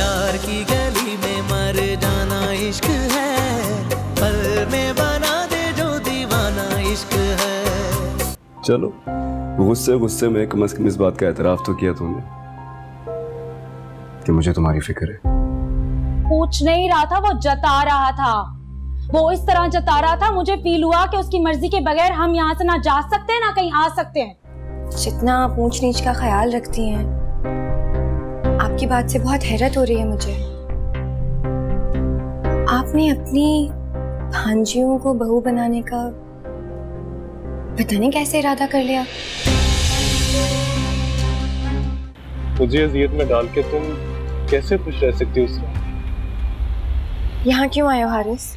यार की गली में मर जाना इश्क है, पल में बना दे जो दीवाना इश्क है। चलो गुस्से गुस्से में कम से कम इस बात का एतराफ तो किया तुमने कि मुझे तुम्हारी फिक्र है। पूछ नहीं रहा था, वो जता रहा था। वो इस तरह जता रहा था, मुझे फील हुआ कि उसकी मर्जी के बगैर हम यहाँ से ना जा सकते हैं ना कहीं आ सकते हैं। जितना आप ऊंच नीच का ख्याल रखती हैं, आपकी बात से बहुत हैरत हो रही है मुझे। आपने अपनी भांजियों को बहू बनाने का पता नहीं कैसे इरादा कर लिया। मुझे अजियत में डाल के तुम कैसे खुश रह सकती हो उससे? यहाँ क्यों आए हो हारिस?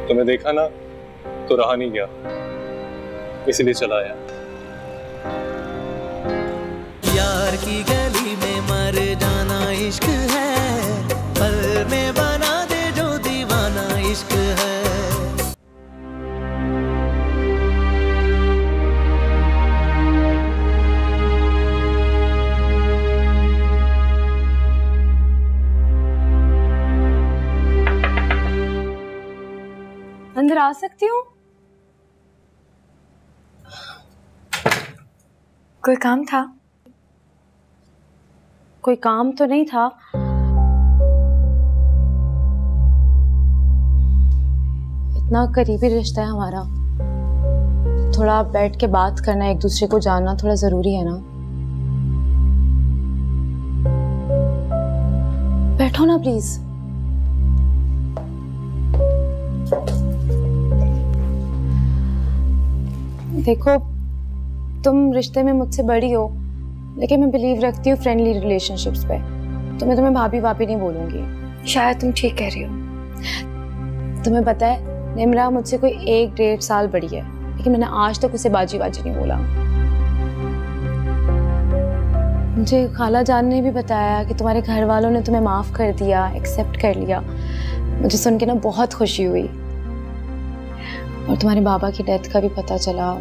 तुम्हें देखा ना तो रहा नहीं गया, इसलिए चला आया। यार की गली में मर जाना इश्क है, पल में बना दे जो दीवाना इश्क है। अंदर आ सकती हूँ? कोई काम था? कोई काम तो नहीं था। इतना करीबी रिश्ता है हमारा, थोड़ा बैठ के बात करना, एक दूसरे को जानना थोड़ा जरूरी है ना। बैठो ना प्लीज। देखो, तुम रिश्ते में मुझसे बड़ी हो, लेकिन मैं बिलीव रखती हूँ फ्रेंडली रिलेशनशिप्स पे, तो मैं तुम्हें भाभी भाभी नहीं बोलूंगी। शायद तुम ठीक कह रही हो। तुम्हें पता है, निम्रा मुझसे कोई 1-1.5 साल बड़ी है, लेकिन मैंने आज तक उसे बाजी बाजी नहीं बोला। मुझे खाला जान ने भी बताया कि तुम्हारे घर वालों ने तुम्हें माफ कर दिया, एक्सेप्ट कर लिया। मुझे सुन के ना बहुत खुशी हुई, और तुम्हारे बाबा की डेथ का भी पता चला,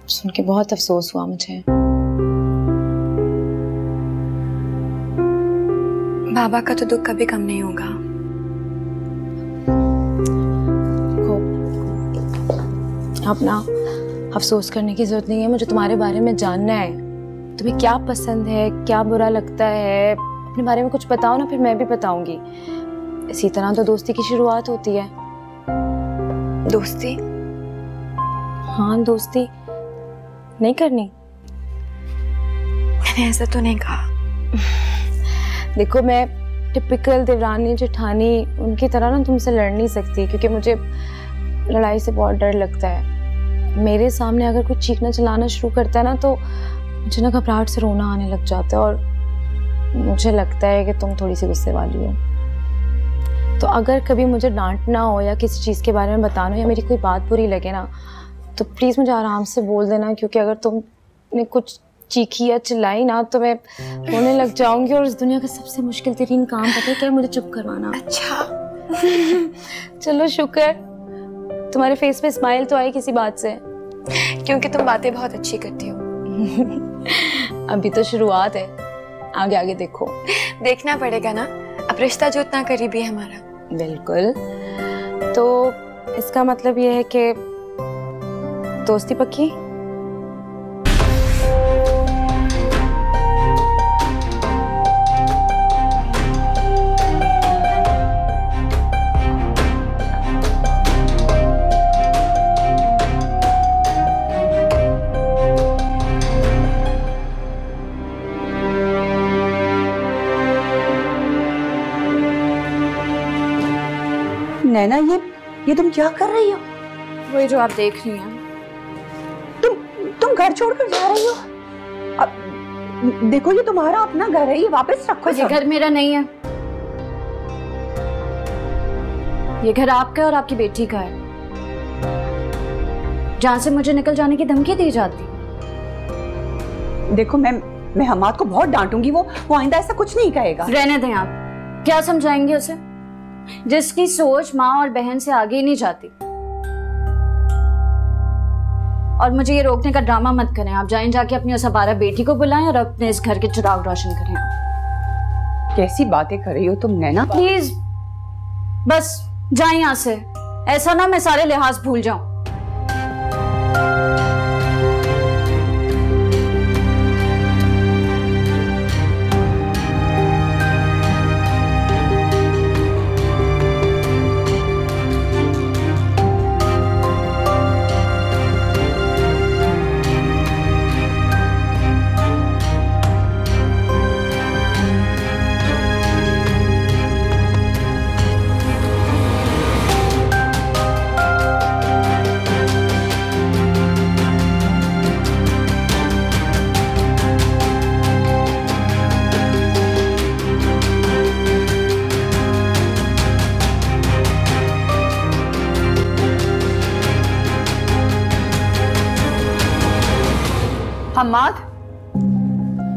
सुन के बहुत अफसोस हुआ मुझे। बाबा का तो दुख कभी कम नहीं होगा। अब ना अफसोस करने की जरूरत नहीं है, मुझे तुम्हारे बारे में जानना है। तुम्हें क्या पसंद है, क्या बुरा लगता है, अपने बारे में कुछ बताओ ना, फिर मैं भी बताऊंगी। इसी तरह तो दोस्ती की शुरुआत होती है। दोस्ती? हाँ, दोस्ती नहीं करनी? मैंने ऐसा तो नहीं कहा। देखो, मैं टिपिकल देवरानी जेठानी उनकी तरह ना तुमसे लड़ नहीं सकती, क्योंकि मुझे लड़ाई से बहुत डर लगता है। मेरे सामने अगर कोई चीखना चिल्लाना शुरू करता है ना, तो मुझे ना घबराहट से रोना आने लग जाता है, और मुझे लगता है कि तुम थोड़ी सी गुस्से वाली हो। तो अगर कभी मुझे डांटना हो या किसी चीज़ के बारे में बताना हो या मेरी कोई बात बुरी लगे ना, तो प्लीज़ मुझे आराम से बोल देना, क्योंकि अगर तुमने कुछ चीखी या चिल्लाई ना तो मैं रोने लग जाऊंगी, और इस दुनिया का सबसे मुश्किल तरीन काम पता है क्या? मुझे चुप करवाना। अच्छा। चलो शुक्र, तुम्हारे फेस पे स्माइल तो आई किसी बात से, क्योंकि तुम बातें बहुत अच्छी करती हो। अभी तो शुरुआत है, आगे आगे देखो। देखना पड़ेगा ना, अब रिश्ता जो इतना करीबी है हमारा। बिल्कुल, तो इसका मतलब ये है कि दोस्ती पक्की? नैना, ये तुम क्या कर रही हो? वही जो आप देख रही हैं। तुम घर छोड़कर जा रही हो? अब देखो, ये तुम्हारा अपना घर है, ये वापस रखो। ये घर मेरा नहीं है, ये घर आपका और आपकी बेटी का है, जहां से मुझे निकल जाने की धमकी दी जाती। देखो, मैं हमाद को बहुत डांटूंगी, वो आइंदा ऐसा कुछ नहीं कहेगा। रहने दें आप, क्या समझाएंगे उसे, जिसकी सोच माँ और बहन से आगे ही नहीं जाती। और मुझे ये रोकने का ड्रामा मत करें। आप जाएं, जाके अपनी उस आवारा बेटी को बुलाएं और अपने इस घर के चिराग रोशन करें। कैसी बातें कर रही हो तुम नैना? प्लीज बस जाए यहाँ से, ऐसा ना मैं सारे लिहाज भूल जाऊं।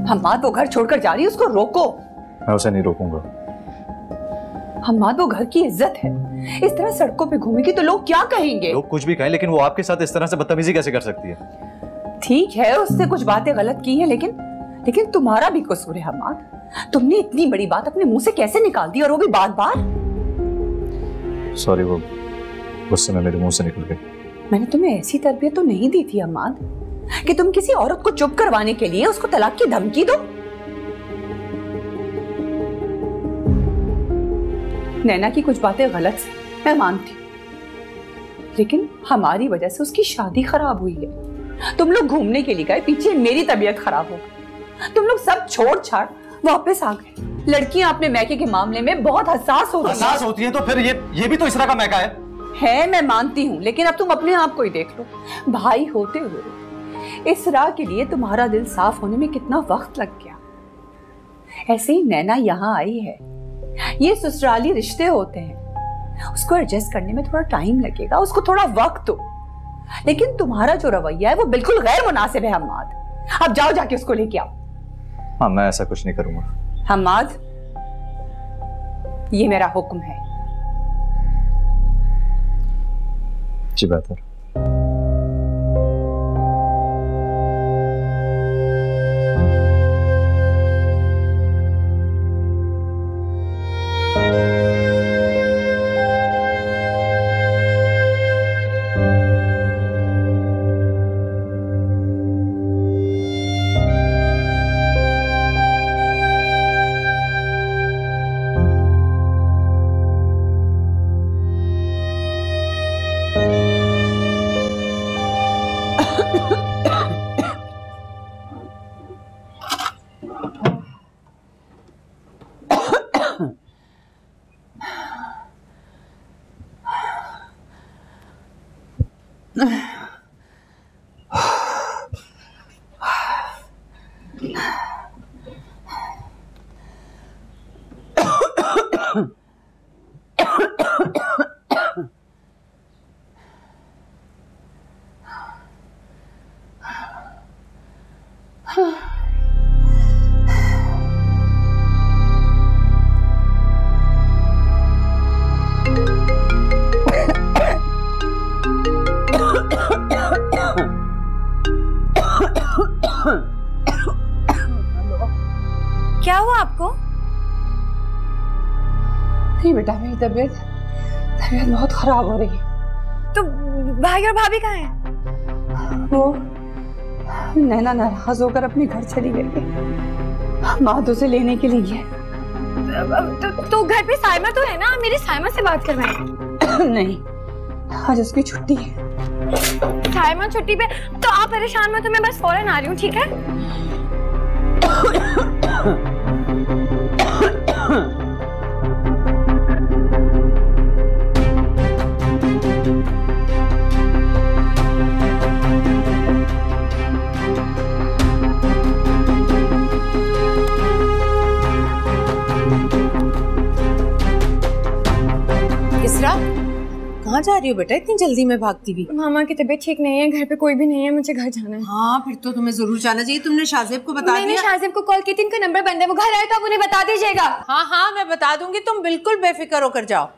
हम्माद वो घर छोड़कर जा रही है, उसको रोको। मैं उसे नहीं रोकूंगा। हम्माद वो घर की इज्जत है, इस तरह सड़कों पे घूमेगी तो लोग क्या कहेंगे? लोग कुछ भी कहें, लेकिन वो आपके साथ इस तरह से बदतमीजी कैसे कर सकती है? ठीक है उसने कुछ बातें गलत की हैं, लेकिन तुम्हारा भी कसूर है हम्माद। तुमने इतनी बड़ी बात अपने मुंह से कैसे निकाल दी, और वो भी बार-बार? सॉरी, वो गुस्से में मेरे मुंह से निकल गई। मैंने तुम्हें ऐसी तरबियत तो नहीं दी थी हम्माद कि तुम किसी औरत को चुप करवाने के लिए उसको तलाक की धमकी दो। नैना की कुछ बातें गलत थी, मैं मानती हूं, लेकिन हमारी वजह से उसकी शादी खराब हुई है। तुम लोग घूमने के लिए गए, पीछे मेरी तबीयत खराब हो गई, तुम लोग सब छोड़ छाड़ वापस आ गए। लड़कियां अपने मैके के मामले में बहुत हसास होती हैं, तो फिर ये भी तो इसरा का मैका है। मैं मानती हूँ, लेकिन अब तुम अपने आप को ही देख लो। भाई होते हुए इसरा के लिए तुम्हारा दिल साफ होने में कितना वक्त लग गया। ऐसे ही नैना यहाँ आई है, ये ससुराली रिश्ते होते हैं, उसको एडजस्ट करने में थोड़ा टाइम लगेगा, उसको थोड़ा वक्त दो। लेकिन तुम्हारा जो रवैया है वो बिल्कुल गैर मुनासिब है हम्माद। अब जाओ, जाके उसको लेके आओ। हाँ, मैं ऐसा कुछ नहीं करूंगा हम्माद, ये मेरा हुक्म है। जी बेहतर। क्या हुआ आपको? नहीं बेटा, मेरी तबीयत बहुत खराब हो रही है। तो भाई और भाभी कहाँ हैं? वो नैना नाराज होकर अपने घर चली गई है, माँ उसे लेने के लिए है। तो घर पे साइमा तो है ना, मेरी साइमा से बात करवाएं। नहीं, आज उसकी छुट्टी है। साइमा छुट्टी पे? तो आप परेशान मत, तो मैं बस फौरन आ रही हूँ, ठीक है? इसरा, कहाँ जा रही हो बेटा इतनी जल्दी में भागती हुई? मामा की तबीयत ठीक नहीं है, घर पे कोई भी नहीं है, मुझे घर जाना है। हाँ, फिर तो तुम्हें जरूर जाना चाहिए। तुमने शाहजेब को बता दिया? मैंने शाहजेब को कॉल की थी, इनका नंबर बंद है, वो घर आए तो आप उन्हें बता दीजिएगा। हाँ हाँ, मैं बता दूंगी, तुम बिल्कुल बेफिक्र होकर जाओ।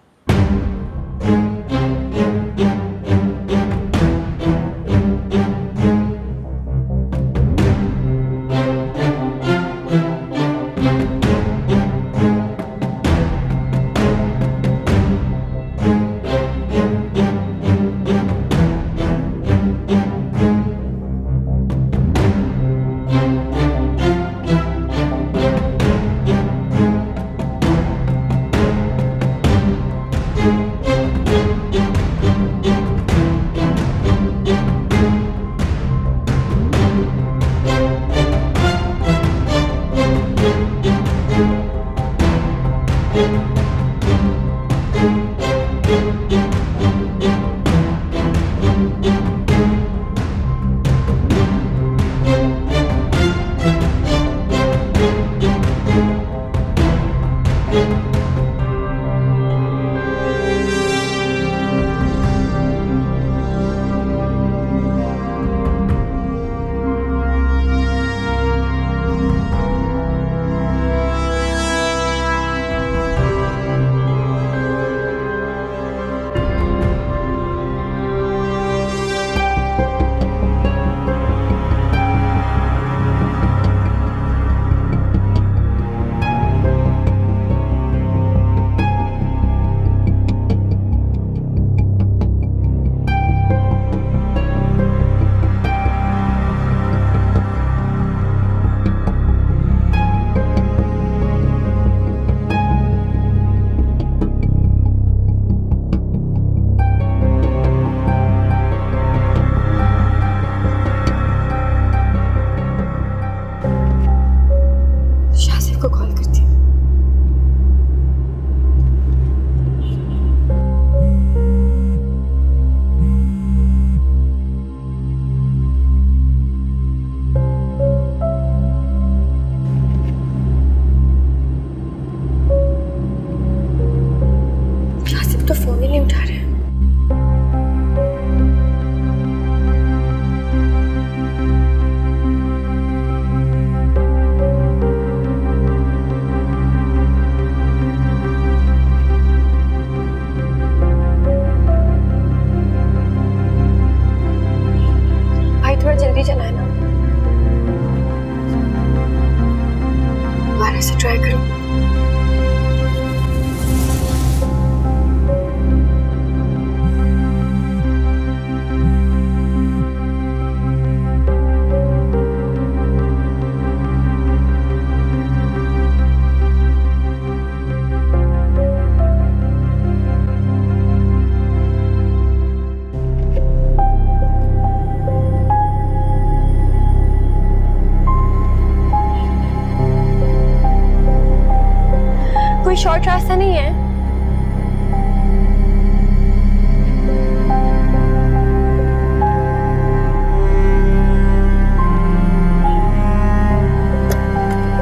कोई शॉर्ट रास्ता नहीं है?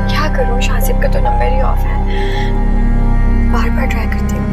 क्या करूं, शाजिब का तो नंबर ही ऑफ है। बार बार ट्राई करती हूँ।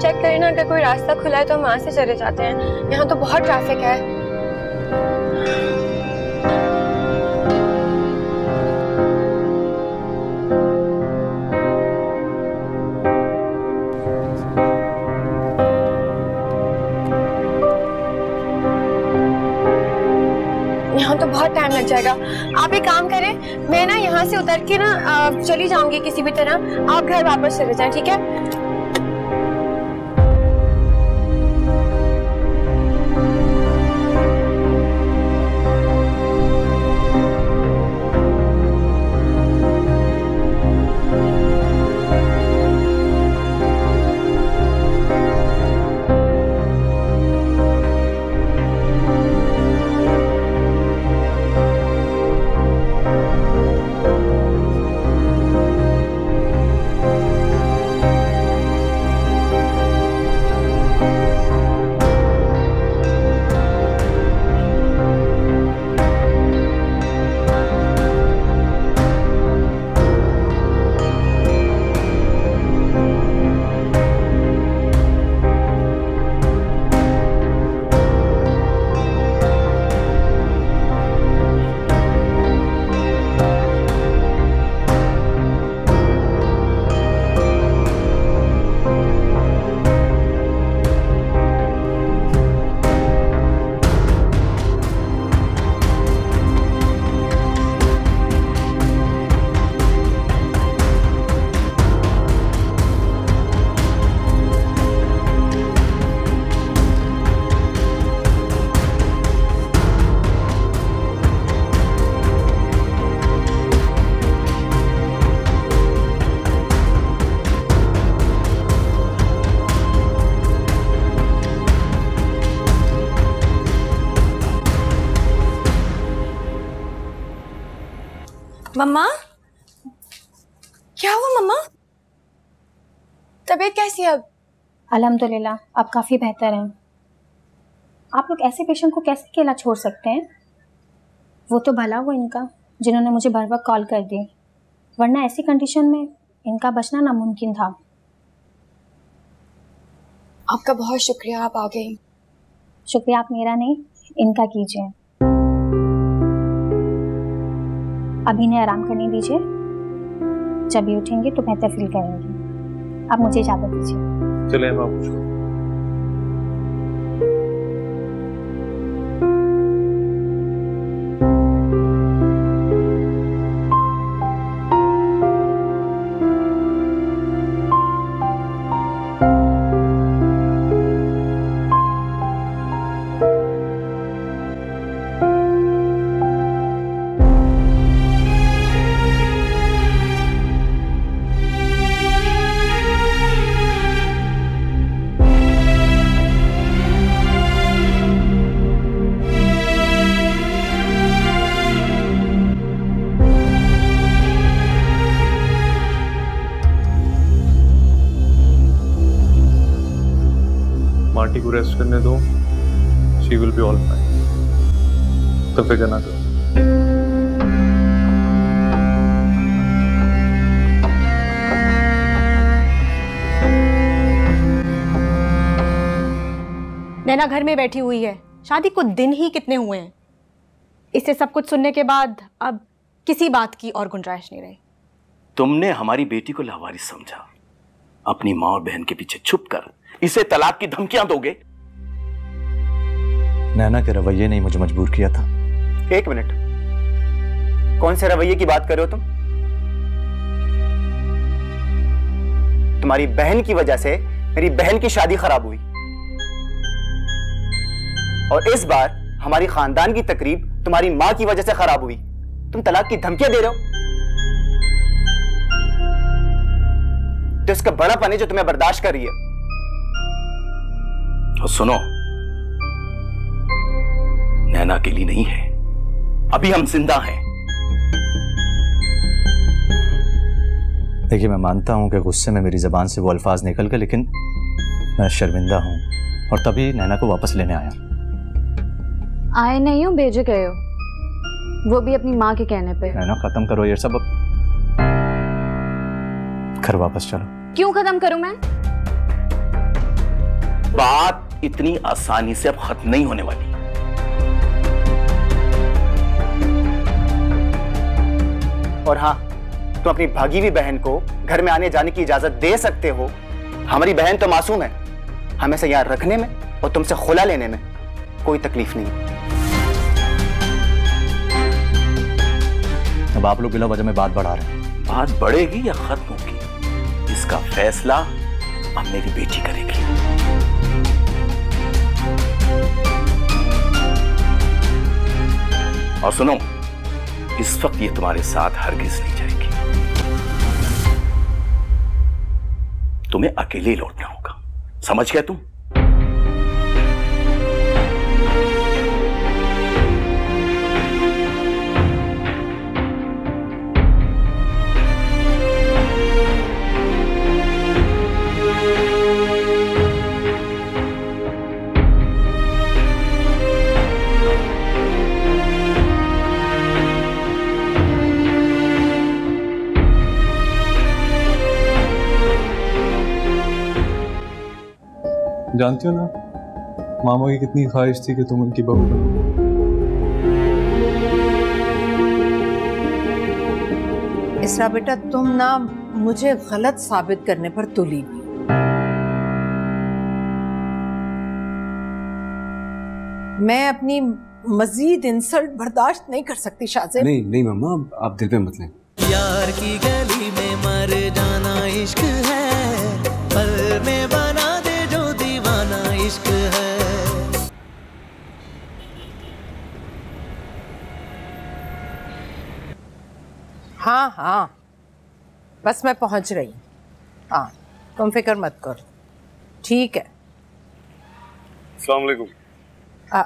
चेक करें ना, अगर कोई रास्ता खुला है तो हम वहां से चले जाते हैं। यहाँ तो बहुत ट्रैफिक है। यहाँ तो बहुत टाइम लग जाएगा। आप एक काम करें, मैं ना यहाँ से उतर के ना चली जाऊंगी किसी भी तरह। आप घर वापस चले जाएं, ठीक है? मम्मा, क्या हुआ मम्मा? तबीयत कैसी है अब? अल्हम्दुलिल्लाह, अब काफ़ी बेहतर हैं। आप लोग ऐसे पेशेंट को कैसे अकेला छोड़ सकते हैं? वो तो भला हुआ इनका जिन्होंने मुझे बर वक्त कॉल कर दी, वरना ऐसी कंडीशन में इनका बचना नामुमकिन था। आपका बहुत शुक्रिया, आप आ गई। शुक्रिया आप मेरा नहीं, इनका कीजिए। अभी इन्हें आराम करने दीजिए, जब भी उठेंगे तो बेहतर फील करेंगे। आप मुझे इजाजत दीजिए। चलिए बाबू। मार्टी को रेस्ट करने दो, she will be all fine, तो फिक्र ना करो। नैना घर में बैठी हुई है, शादी को दिन ही कितने हुए हैं। इससे सब कुछ सुनने के बाद अब किसी बात की और गुंजाइश नहीं रही। तुमने हमारी बेटी को लावारिस समझा, अपनी माँ और बहन के पीछे छुपकर इसे तलाक की धमकियां दोगे। नैना के रवैये ने मुझे मजबूर किया था। एक मिनट, कौन से रवैये की बात कर रहे हो तुम? तुम्हारी बहन की वजह से मेरी बहन की शादी खराब हुई और इस बार हमारी खानदान की तकरीब तुम्हारी मां की वजह से खराब हुई। तुम तलाक की धमकियां दे रहे हो? तो इसका बड़ापन है जो तुम्हें बर्दाश्त कर रही है। और सुनो, नैना अकेली नहीं है, अभी हम जिंदा हैं। देखिए, मैं मानता हूं कि गुस्से में मेरी जबान से वो अल्फाज निकल गए, लेकिन मैं शर्मिंदा हूं और तभी नैना को वापस लेने आया। आए नहीं हो, भेजे गए हो, वो भी अपनी माँ के कहने पे। नैना, खत्म करो ये सब, घर वापस चलो। क्यों खत्म करूं मैं? बात इतनी आसानी से अब खत्म नहीं होने वाली। और हाँ, तुम अपनी भागी हुई बहन को घर में आने जाने की इजाजत दे सकते हो। हमारी बहन तो मासूम है, हमें से यहाँ रखने में और तुमसे खुला लेने में कोई तकलीफ नहीं। अब आप लोग बिला वजह में बात बढ़ा रहे हैं। बात बढ़ेगी या खत्म होगी, इसका फैसला अब मेरी बेटी करेगी। और सुनो, इस वक्त ये तुम्हारे साथ हरगिज नहीं जाएगी, तुम्हें अकेले लौटना होगा, समझ गए तुम? जानती हो ना, मामा की कितनी ख्वाहिश थी कि तुम उनकी बहू बनो। इसरा बेटा, तुम ना मुझे गलत साबित करने पर तुली हुई। मैं अपनी मजीद इंसल्ट बर्दाश्त नहीं कर सकती शाहजेब। नहीं नहीं मम्मा, आप दिल पे मत लें। यार की गली में मर जाना इश्क है, पल में बना दे जो दीवाना इश्क है। हाँ हाँ, बस मैं पहुंच रही हूँ। हाँ, तुम फिक्र मत करो, ठीक है। अस्सलाम वालेकुम।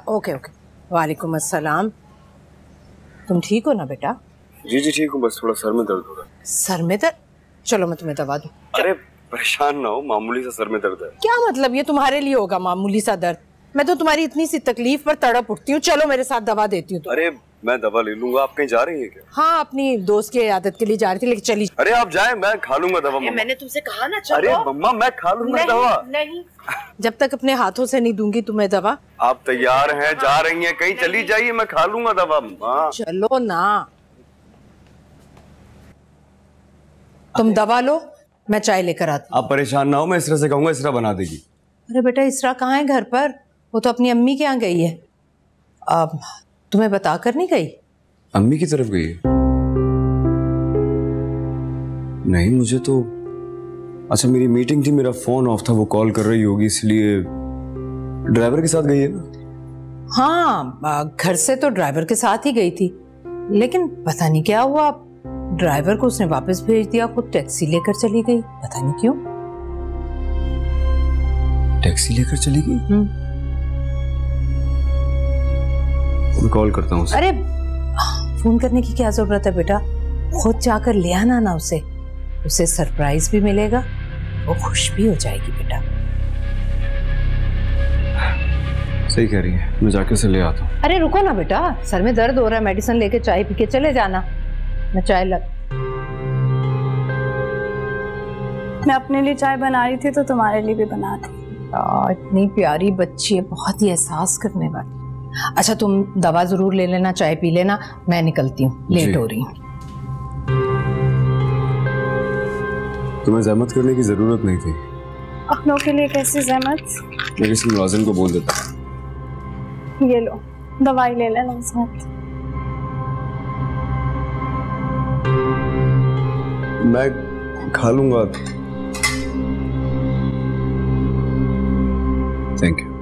ओके ओके, वालेकुम अस्सलाम। तुम ठीक हो ना बेटा? जी जी ठीक हूँ, बस थोड़ा सर में दर्द हो रहा है। सर में दर्द? चलो मैं तुम्हें दवा दूँ। अरे परेशान ना हो, मामूली सा सर में दर्द है। क्या मतलब, ये तुम्हारे लिए होगा मामूली सा दर्द? मैं तो तुम्हारी इतनी सी तकलीफ पर तड़प उठती हूँ। चलो मेरे साथ दवा देती हूँ। अरे मैं दवा ले लूंगा, आप कहीं जा रही हैं क्या? हाँ, अपनी दोस्त की इयादत के लिए जा रही थी, लेकिन चली। अरे आप जाएं, मैं खा लूंगा दवा। मैंने तुमसे कहा ना चलो। अरे मम्मा, मैं खा लूंगा दवा। नहीं, जब तक अपने हाथों से नहीं दूंगी तुम्हें दवा। आप तैयार हैं, जा रही हैं कहीं? चली जाइए, मैं खा लूंगा दवा। चलो ना, तुम दवा लो, मैं चाय लेकर आती। आप परेशान ना हो, मैं इसरा से कहूंगा, इसरा बना देगी। अरे बेटा, इसरा कहाँ है घर पर? वो तो अपनी अम्मी के यहाँ गई है। अब तुम्हें बता कर नहीं गई? अम्मी की तरफ गई है? नहीं, मुझे तो अच्छा, मेरी मीटिंग थी, मेरा फोन ऑफ था, वो कॉल कर रही होगी, इसलिए ड्राइवर के साथ गई है ना? हाँ, घर से तो ड्राइवर के साथ ही गई थी, लेकिन पता नहीं क्या हुआ, ड्राइवर को उसने वापस भेज दिया, खुद टैक्सी लेकर चली गई, पता नहीं क्यों। टैक्सी लेकर चली गई? मैं कॉल करता हूँ। अरे फोन करने की क्या जरूरत है बेटा, खुद जाकर ले आना ना उसे, उसे सरप्राइज भी मिलेगा, वो खुश भी हो जाएगी बेटा। सही कह रही है, मैं जाके उसे ले आता हूँ। अरे रुको ना बेटा, सर में दर्द हो रहा है, मेडिसिन लेके चाय पी के चले जाना। मैं चाय मैं अपने लिए चाय बना रही थी तो तुम्हारे लिए भी बना दी। इतनी प्यारी बच्ची है, बहुत ही एहसास करने वाली। अच्छा तुम दवा जरूर ले लेना, चाय पी लेना, मैं निकलती हूँ, लेट हो रही हूँ। तुम्हें जहमत करने की जरूरत नहीं थी। अपनों के लिए कैसी जहमत? मैं किसी मुलाजिम को बोल देता। ये लो दवाई ले लेना साथ। मैं खा लूंगा। Thank you.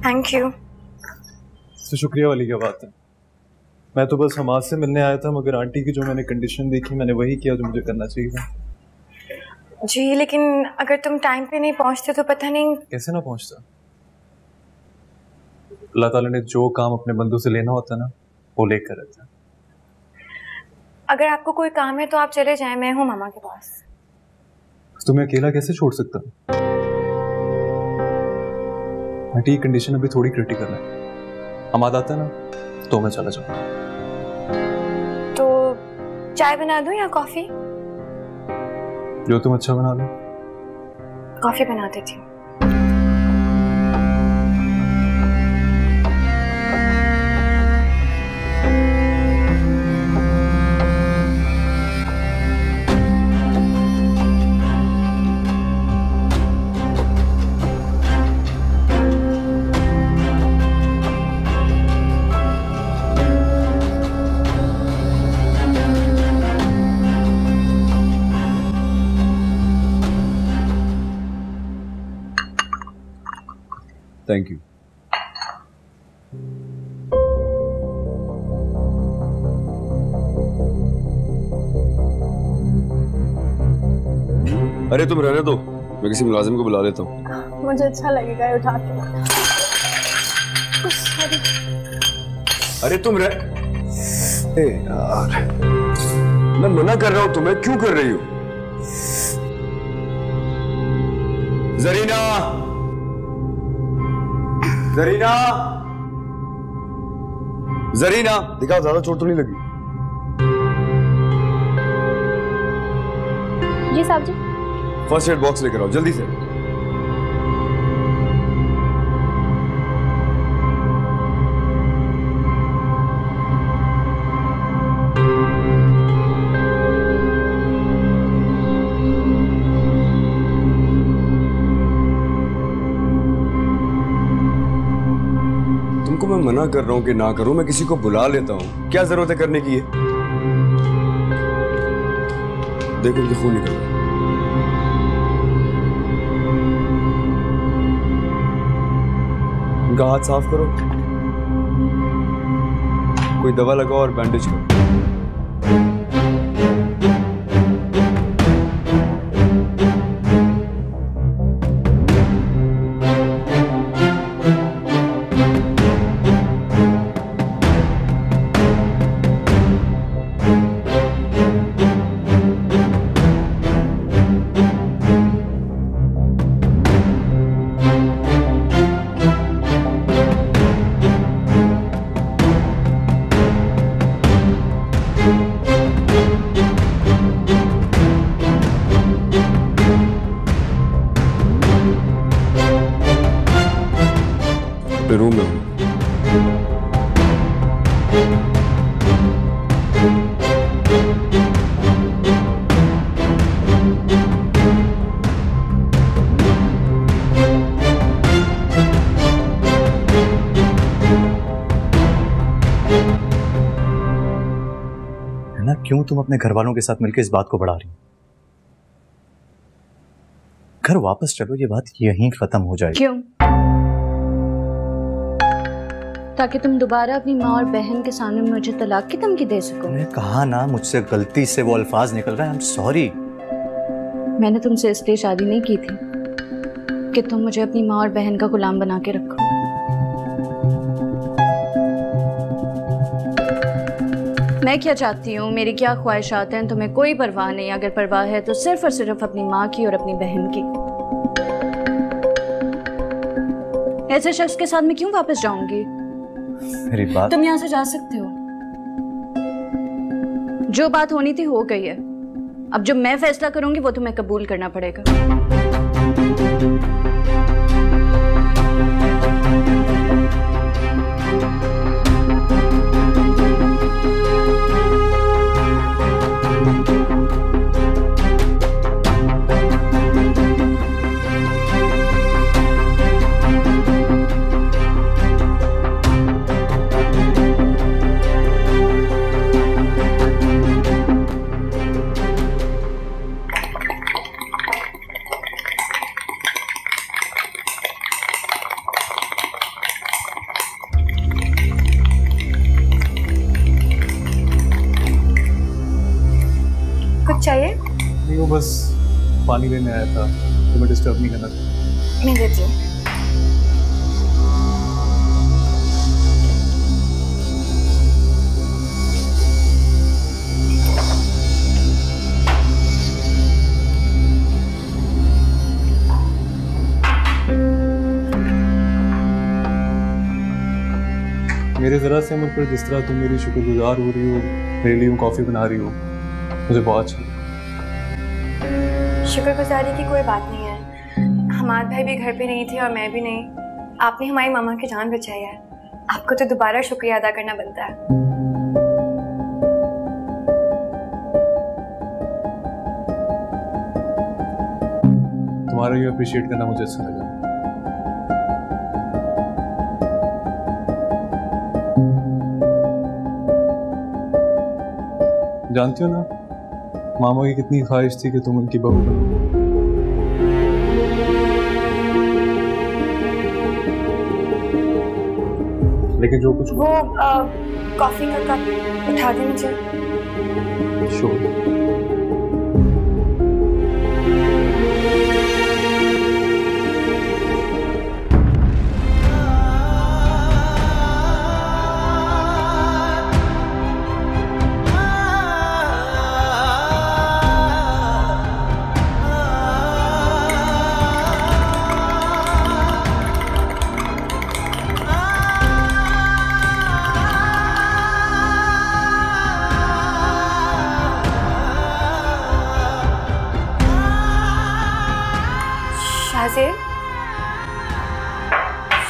Thank you. तो शुक्रिया वाली क्या बात है। मैं तो बस हमाद से मिलने आया था, मगर आंटी की जो मैंने कंडीशन देखी मैंने वही किया जो मुझे करना चाहिए था। जी लेकिन अगर तुम टाइम पे नहीं पहुंचते तो पता नहीं। कैसे ना पहुंचता? अल्लाह ताला ने जो काम अपने बंदों से लेना होता है ना, वो लेकर रहता है। अगर आपको कोई काम है तो आप चले जाएं, मैं हूँ मामा के पास। तुम्हें अकेला कैसे छोड़ सकता हूँ? आंटी की कंडीशन अभी थोड़ी क्रिटिकल है। हमाद आता है ना तो मैं चला जाऊंगा। तो चाय बना दूं या कॉफी? जो तुम अच्छा बना लो। कॉफी बना देती हूँ। Thank you. अरे तुम रहने दो, मैं किसी मुलाजिम को बुला लेता हूँ। मुझे अच्छा लगेगा ये उठा के। अरे तुम रह। यार मैं मना कर रहा हूं तुम्हें, क्यों कर रही हो? जरीना, जरीना, जरीना, दिखाओ ज्यादा चोट तो नहीं लगी? जी साहब जी। फर्स्ट एड बॉक्स लेकर आओ जल्दी से। तुमको मैं मना कर रहा हूं कि ना करो, मैं किसी को बुला लेता हूं, क्या जरूरत है करने की? है देखो ये खून निकल रहा है। उनका हाथ साफ करो, कोई दवा लगाओ और बैंडेज करो। रूम में हूं। क्यों तुम अपने घर वालों के साथ मिलकर इस बात को बढ़ा रही हो? घर वापस चलो, ये बात यहीं खत्म हो जाएगी। क्यों? ताकि तुम दोबारा अपनी माँ और बहन के सामने मुझे तलाक की धमकी दे सको। मैंने कहा ना, मुझसे गलती से वो अल्फाज निकल रहा है। I am sorry. मैंने तुमसे इसलिए शादी नहीं की थी कि तुम मुझे अपनी माँ और बहन का गुलाम बना के रखो। मैं क्या चाहती हूँ, मेरी क्या ख्वाहिशात हैं, तुम्हें कोई परवाह नहीं। अगर परवाह है तो सिर्फ और सिर्फ अपनी माँ की और अपनी बहन की। ऐसे शख्स के साथ मैं क्यों वापस जाऊंगी? मेरी बात, तुम यहाँ से जा सकते हो। जो बात होनी थी हो गई है। अब जो मैं फैसला करूंगी वो तुम्हें कबूल करना पड़ेगा। चाहिए? नहीं, वो बस पानी लेने आया था, तो मैं डिस्टर्ब नहीं करना चाहता। मैं देती हूँ। मेरे ज़रा से मुझ पर जिस तरह तुम मेरी शुक्रगुजार हो रही हो, मेरे लिए कॉफ़ी बना रही हो, मुझे बहुत अच्छा। शुक्रगुजारी की कोई बात नहीं है। हमारे भाई भी घर पे नहीं थे और मैं भी नहीं। आपने हमारी मामा की जान बचाई है। आपको तो दोबारा शुक्रिया अदा करना बनता है। तुम्हारा ये अप्रिशिएट करना मुझे अच्छा लगा। जानती हो ना, मामा की कितनी ख्वाहिश थी कि तुम उनकी बहू बनो। लेकिन जो कुछ वो कॉफी का कप उठा दे मुझे। श्योर।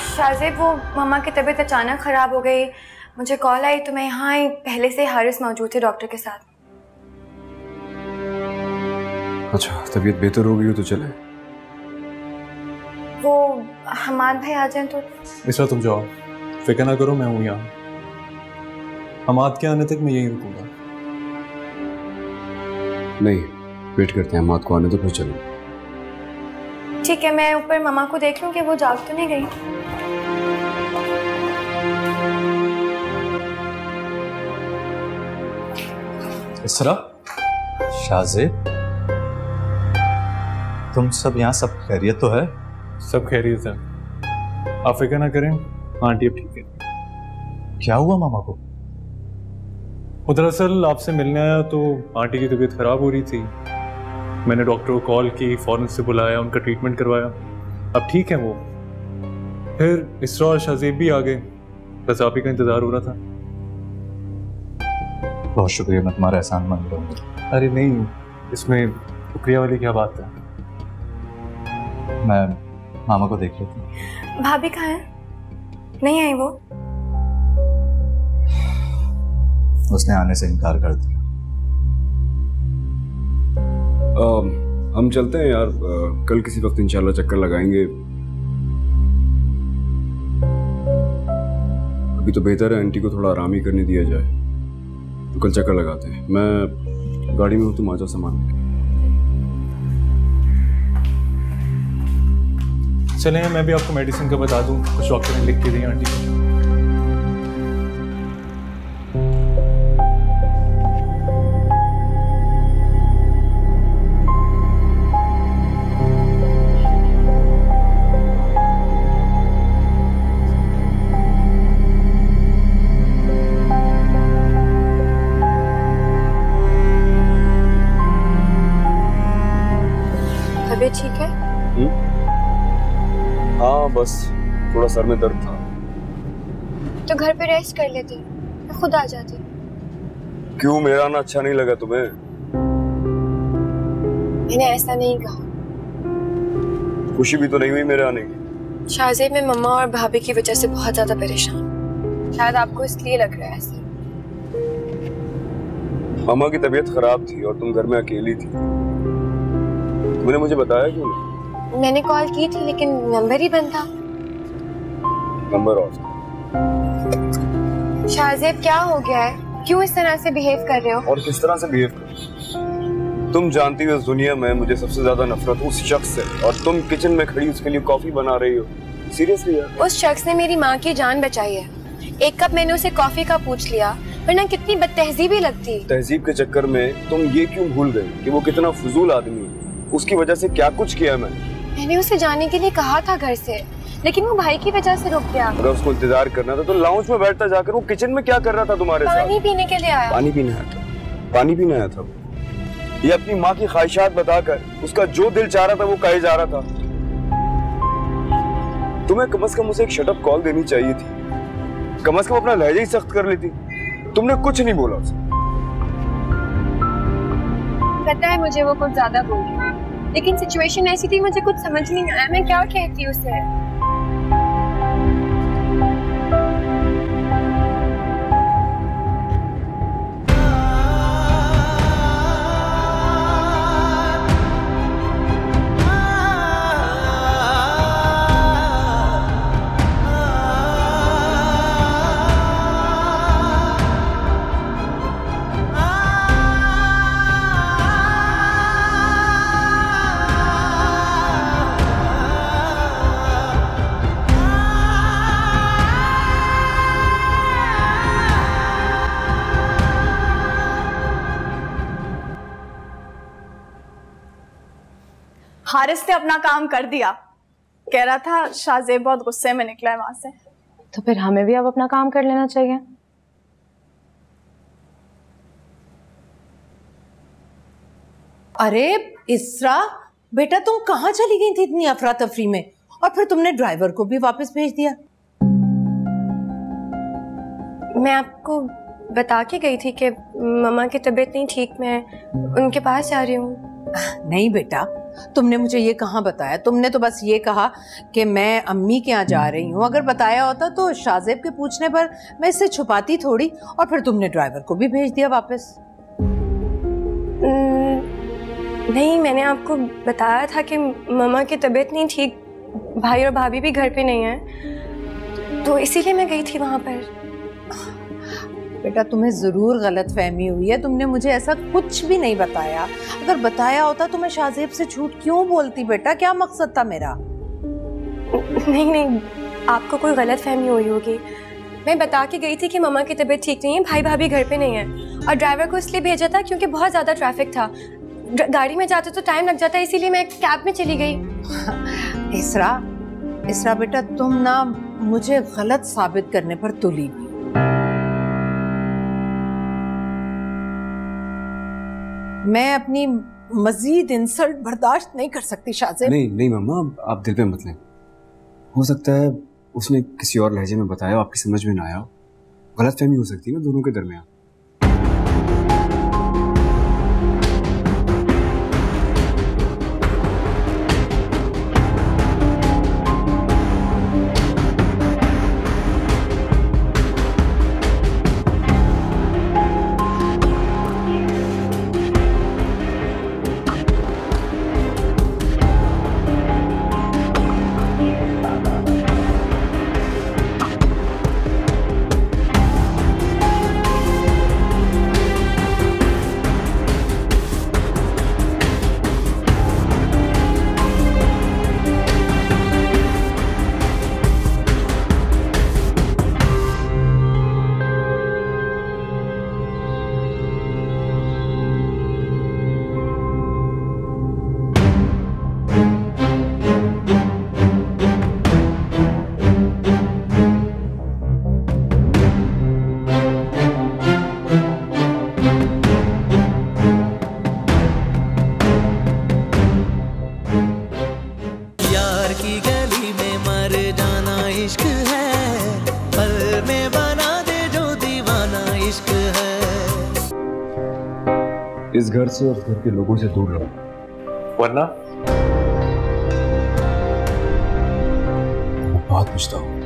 शाहज़ेब, वो मामा की तबीयत अचानक ख़राब हो गई। मुझे कॉल आई तो मैं यहाँ आई। पहले से हारिस मौजूद थे डॉक्टर के साथ। अच्छा, तबीयत बेहतर हो गई हो तो चले। वो हमाद भाई आ जाए तो। इसरा तुम जाओ, फिक्र ना करो, मैं हूँ यहाँ। हमाद के आने तक मैं यहीं रुकूंगा। नहीं, वेट करते हैं हमाद को आने तो फिर चलेंगे। ठीक है, मैं ऊपर मामा को देख लूं कि वो जाग तो नहीं गई। इसरा, शाहज़ेब, तुम सब यहाँ सब खैरियत तो है? सब खैरियत है, आप फिक्र ना करें, आंटी अब ठीक है। क्या हुआ मामा को? वो दरअसल आपसे मिलने आया तो आंटी की तबीयत खराब हो रही थी। मैंने डॉक्टर को कॉल की, फौरन से बुलाया, उनका ट्रीटमेंट करवाया। अब ठीक है वो। फिर इसरा और शाहज़ेब भी आ गए, बस आप ही का इंतजार हो रहा था। बहुत शुक्रिया, मैं तुम्हारा एहसान मान रहा हूँ। अरे नहीं, इसमें शुक्रिया वाली क्या बात है। मैं मामा को देख लेती हूँ। भाभी कहाँ है? नहीं आई वो? उसने आने से इनकार कर दिया। हम चलते हैं यार, कल किसी वक्त इंशाल्लाह चक्कर लगाएंगे। अभी तो बेहतर है आंटी को थोड़ा आराम ही करने दिया जाए। तो कल चक्कर लगाते हैं। मैं गाड़ी में हूँ, तुम आ जाओ सामान। चलें, मैं भी आपको मेडिसिन का बता दूं, कुछ डॉक्टर ने लिख के दी आंटी को। तबीयत ठीक है? हाँ, बस थोड़ा सर में दर्द था। तो घर पे रेस्ट कर लेती, मैं खुद आ जाती। क्यों, मेरा आना अच्छा नहीं लगा तुम्हें? मैंने ऐसा नहीं कहा। खुशी भी तो नहीं हुई मेरे आने की? शाहजेब, मैं मम्मा और भाभी की वजह से बहुत ज्यादा परेशान। शायद आपको इसलिए लग रहा है ऐसे। मामा की तबीयत खराब थी और तुम घर में अकेली थी। तुमने मुझे बताया क्यों नहीं? मैंने कॉल की थी लेकिन नंबर ही बंद था। Number of. शाहजेब, क्या हो गया है? क्यों इस तरह से बिहेव कर रहे हो? और किस तरह से बिहेव कर रहे हो? तुम जानती हो इस दुनिया में मुझे सबसे ज्यादा नफरत उस शख्स से, और तुम किचन में खड़ी उसके लिए कॉफी बना रही हो। सीरियसली यार? उस शख्स ने मेरी माँ की जान बचाई है। एक कप मैंने उसे कॉफी का पूछ लिया, वरना कितनी बदतहजीबी लगती। तहजीब के चक्कर में तुम ये क्यों भूल गई कि वो कितना फजूल आदमी है? उसकी वजह से क्या कुछ किया मैंने उसे जाने के लिए कहा था घर से, लेकिन वो भाई की वजह से रुक गया। अगर उसको इंतजार करना था तो लाउंज में बैठता जाकर। वो किचन में क्या कर रहा था तुम्हारे साथ? पानी पीने के लिए आया। पानी पीने आया था? पानी पीने आया था? ये अपनी माँ की ख्वाहिशात बताकर उसका जो दिल चाह रहा था वो कहे जा रहा था। तुम्हें कम से कम उसे एक शटअप कॉल देनी चाहिए थी, कम से कम अपना लहजा ही सख्त कर लेती। तुमने कुछ नहीं बोला उसे। पता है मुझे वो कुछ ज्यादा बोल रही है, लेकिन सिचुएशन ऐसी थी, मुझे कुछ समझ नहीं आया मैं क्या कहती उसे। हारिस ने अपना काम कर दिया। कह रहा था शाहजेब बहुत गुस्से में निकला है वहां से। तो फिर हमें भी अब अपना काम कर लेना चाहिए। अरे इसरा बेटा, तुम कहाँ चली गई थी इतनी अफरा तफरी में? और फिर तुमने ड्राइवर को भी वापस भेज दिया। मैं आपको बता के गई थी कि मम्मा की तबीयत नहीं ठीक, मैं उनके पास जा रही हूँ। नहीं बेटा, तुमने मुझे ये कहाँ बताया? तुमने तो बस ये कहा कि मैं अम्मी के यहाँ जा रही हूँ। अगर बताया होता तो शाहजेब के पूछने पर मैं इससे छुपाती थोड़ी। और फिर तुमने ड्राइवर को भी भेज दिया वापस। नहीं, मैंने आपको बताया था कि मम्मा की तबीयत नहीं ठीक, भाई और भाभी भी घर पे नहीं है, तो इसीलिए मैं गई थी वहां पर। बेटा, तुम्हें जरूर गलत फहमी हुई है। तुमने मुझे ऐसा कुछ भी नहीं बताया। अगर बताया होता तो मैं शाहजेब से झूठ क्यों बोलती बेटा? क्या मकसद था मेरा? नहीं, आपको कोई गलत फहमी हुई होगी। मैं बता के गई थी कि मम्मा की तबीयत ठीक नहीं है, भाई भाभी घर पे नहीं है, और ड्राइवर को इसलिए भेजा था क्योंकि बहुत ज्यादा ट्रैफिक था। गाड़ी में जाते तो टाइम लग जाता, इसीलिए मैं कैब में चली गई। इसरा बेटा, तुम ना मुझे गलत साबित करने पर तुली हुई। मैं अपनी मजीद इंसल्ट बर्दाश्त नहीं कर सकती शाहजेब। नहीं मम्मा, आप दिल पे मत लें। हो सकता है उसने किसी और लहजे में बताया, आपकी समझ में ना आया। गलतफहमी हो सकती है ना दोनों के दरमियान। इश्क है। इस घर से और इस घर के लोगों से दूर रहो, वरना मैं बहुत पछताऊंगा।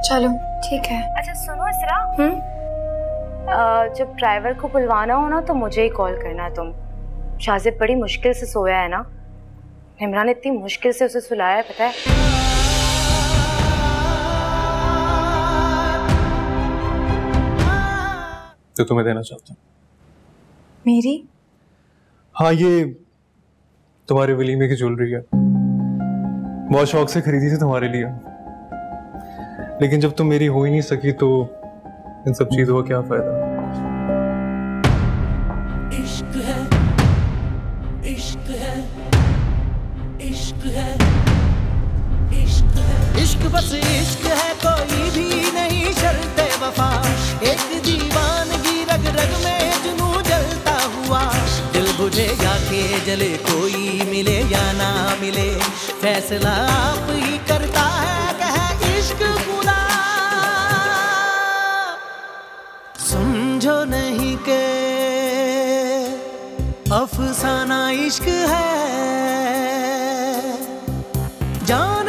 चलो ठीक है। अच्छा सुनो इसरा, जब ड्राइवर को बुलवाना हो ना तो मुझे ही कॉल करना तुम। शाजिब बड़ी मुश्किल से सोया है ना, इमरान इतनी मुश्किल से उसे सुलाया है, पता है। तो तुम्हें देना चाहता हूँ। मेरी? हाँ, ये तुम्हारे वलीमे की ज्वेलरी है, बहुत शौक से खरीदी थी तुम्हारे लिए, लेकिन जब तुम मेरी हो ही नहीं सकी तो इन सब चीजों का क्या फायदा। इश्क है, इश्क है, इश्क है, इश्क है, इश्क बस इश्क है, कोई भी नहीं शर्ते वफा। एक दीवानगी रग रग में जुनू जलता हुआ, दिल बुझेगा के जले, कोई मिले या ना मिले, फैसला आप ही करता है, कहे इश्क खुदा। समझो नहीं के अफसाना इश्क है, जान